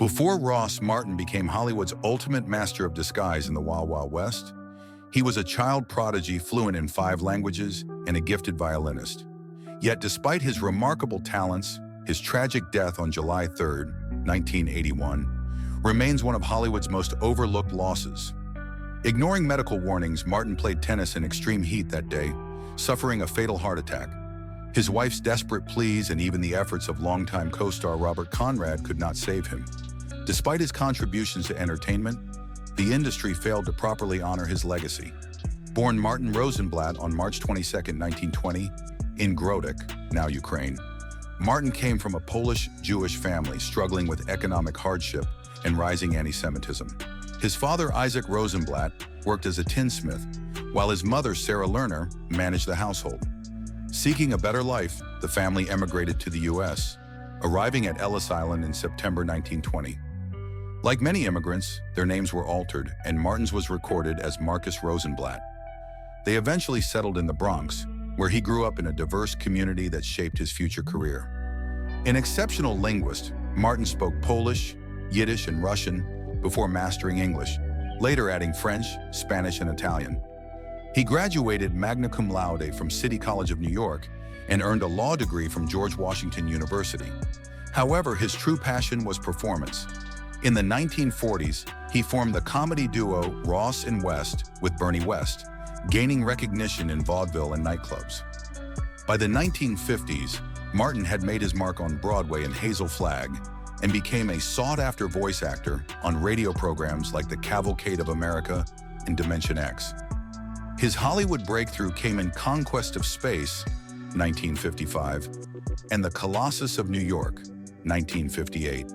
Before Ross, Martin became Hollywood's ultimate master of disguise in the Wild Wild West. He was a child prodigy fluent in 5 languages and a gifted violinist. Yet despite his remarkable talents, his tragic death on July 3, 1981, remains one of Hollywood's most overlooked losses. Ignoring medical warnings, Martin played tennis in extreme heat that day, suffering a fatal heart attack. His wife's desperate pleas and even the efforts of longtime co-star Robert Conrad could not save him. Despite his contributions to entertainment, the industry failed to properly honor his legacy. Born Martin Rosenblatt on March 22, 1920, in Grodek, now Ukraine, Martin came from a Polish-Jewish family struggling with economic hardship and rising anti-Semitism. His father, Isaac Rosenblatt, worked as a tinsmith, while his mother, Sarah Lerner, managed the household. Seeking a better life, the family emigrated to the U.S., arriving at Ellis Island in September 1920. Like many immigrants, their names were altered, and Martin's was recorded as Marcus Rosenblatt. They eventually settled in the Bronx, where he grew up in a diverse community that shaped his future career. An exceptional linguist, Martin spoke Polish, Yiddish, and Russian before mastering English, later adding French, Spanish, and Italian. He graduated magna cum laude from City College of New York and earned a law degree from George Washington University. However, his true passion was performance. In the 1940s, he formed the comedy duo Ross and West with Bernie West, gaining recognition in vaudeville and nightclubs. By the 1950s, Martin had made his mark on Broadway in Hazel Flagg and became a sought-after voice actor on radio programs like The Cavalcade of America and Dimension X. His Hollywood breakthrough came in Conquest of Space, 1955, and The Colossus of New York, 1958.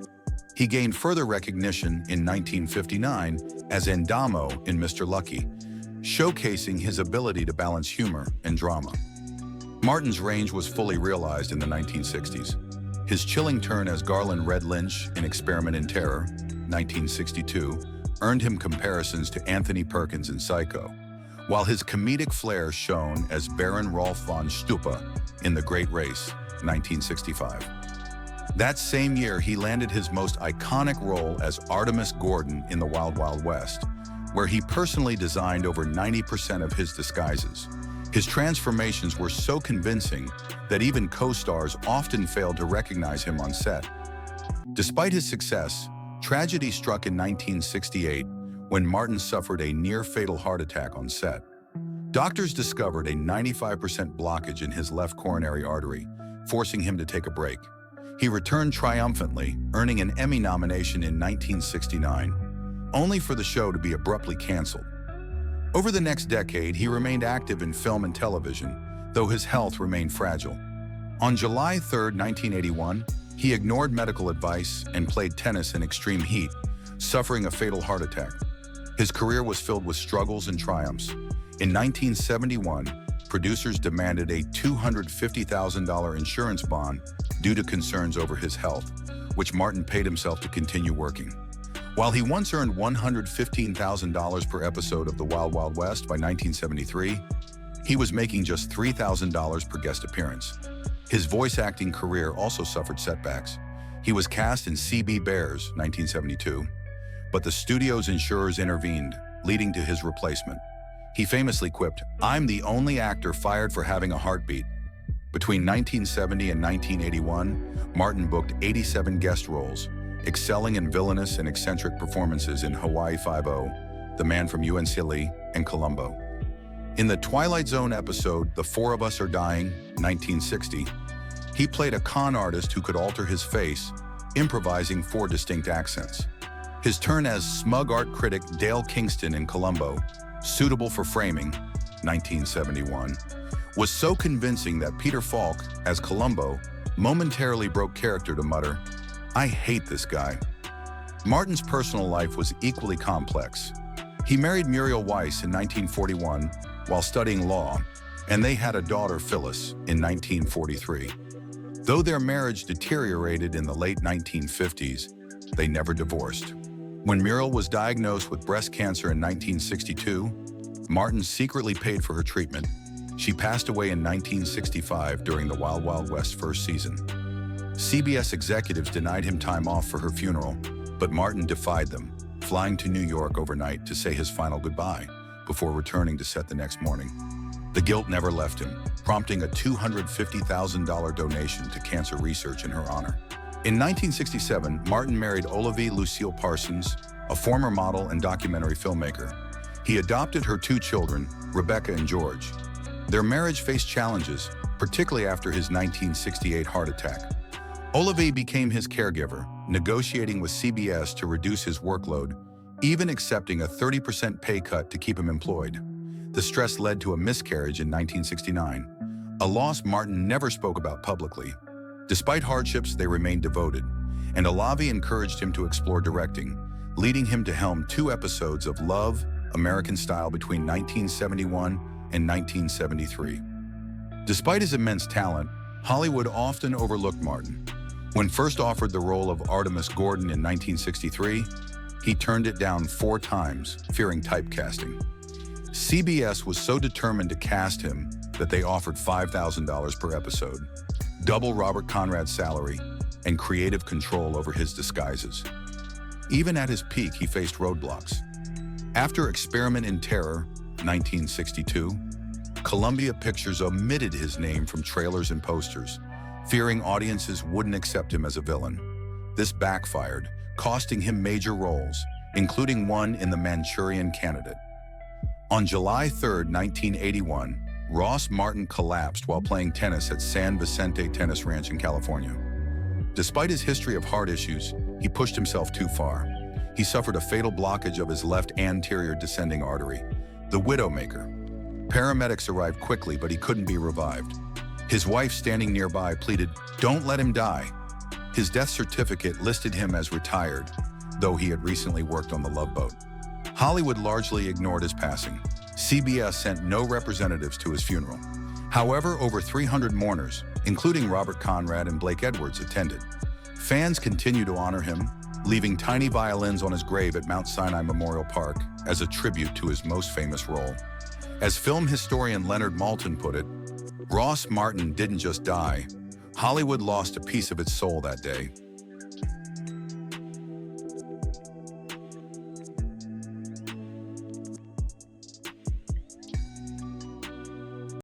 He gained further recognition in 1959 as Endamo in Mr. Lucky, showcasing his ability to balance humor and drama. Martin's range was fully realized in the 1960s. His chilling turn as Garland Red Lynch in Experiment in Terror, 1962, earned him comparisons to Anthony Perkins in Psycho, while his comedic flair shone as Baron Rolf von Stupa in The Great Race, 1965. That same year, he landed his most iconic role as Artemus Gordon in The Wild Wild West, where he personally designed over 90% of his disguises. His transformations were so convincing that even co-stars often failed to recognize him on set. Despite his success, tragedy struck in 1968 when Martin suffered a near-fatal heart attack on set. Doctors discovered a 95% blockage in his left coronary artery, forcing him to take a break. He returned triumphantly, earning an Emmy nomination in 1969, only for the show to be abruptly canceled. Over the next decade, he remained active in film and television, though his health remained fragile. On July 3, 1981, he ignored medical advice and played tennis in extreme heat, suffering a fatal heart attack. His career was filled with struggles and triumphs. In 1971, producers demanded a $250,000 insurance bond due to concerns over his health, which Martin paid himself to continue working. While he once earned $115,000 per episode of The Wild Wild West by 1973, he was making just $3,000 per guest appearance. His voice acting career also suffered setbacks. He was cast in CB Bears, 1972, but the studio's insurers intervened, leading to his replacement. He famously quipped, "I'm the only actor fired for having a heartbeat." Between 1970 and 1981, Martin booked 87 guest roles, excelling in villainous and eccentric performances in Hawaii Five-0, The Man from UNCLE, and Columbo. In the Twilight Zone episode The Four of Us Are Dying, 1960, he played a con artist who could alter his face, improvising 4 distinct accents. His turn as smug art critic Dale Kingston in Columbo, Suitable for Framing, 1971, was so convincing that Peter Falk, as Columbo, momentarily broke character to mutter, "I hate this guy." Martin's personal life was equally complex. He married Muriel Weiss in 1941 while studying law, and they had a daughter, Phyllis, in 1943. Though their marriage deteriorated in the late 1950s, they never divorced. When Muriel was diagnosed with breast cancer in 1962, Martin secretly paid for her treatment. She passed away in 1965 during the Wild Wild West first season. CBS executives denied him time off for her funeral, But Martin defied them, flying to New York overnight to say his final goodbye before returning to set the next morning. The guilt never left him, prompting a $250,000 donation to cancer research in her honor. In 1967, Martin married Olivia Lucille Parsons, a former model and documentary filmmaker. He adopted her 2 children, Rebecca and George. Their marriage faced challenges, particularly after his 1968 heart attack. Olivia became his caregiver, negotiating with CBS to reduce his workload, even accepting a 30% pay cut to keep him employed. The stress led to a miscarriage in 1969, a loss Martin never spoke about publicly. Despite hardships, they remained devoted, and Olivia encouraged him to explore directing, leading him to helm 2 episodes of Love, American Style between 1971 and 1973. Despite his immense talent, Hollywood often overlooked Martin. When first offered the role of Artemus Gordon in 1963, he turned it down 4 times, fearing typecasting. CBS was so determined to cast him that they offered $5,000 per episode, double Robert Conrad's salary, and creative control over his disguises. Even at his peak, he faced roadblocks. After Experiment in Terror, 1962, Columbia Pictures omitted his name from trailers and posters, fearing audiences wouldn't accept him as a villain. This backfired, costing him major roles, including one in The Manchurian Candidate. On July 3, 1981, Ross Martin collapsed while playing tennis at San Vicente Tennis Ranch in California. Despite his history of heart issues, he pushed himself too far. He suffered a fatal blockage of his left anterior descending artery, the Widowmaker. Paramedics arrived quickly, but he couldn't be revived. His wife, standing nearby, pleaded, "Don't let him die." His death certificate listed him as retired, though he had recently worked on the Love Boat. Hollywood largely ignored his passing. CBS sent no representatives to his funeral. However, over 300 mourners, including Robert Conrad and Blake Edwards, attended. Fans continue to honor him, leaving tiny violins on his grave at Mount Sinai Memorial Park as a tribute to his most famous role. As film historian Leonard Maltin put it, Ross Martin didn't just die. Hollywood lost a piece of its soul that day.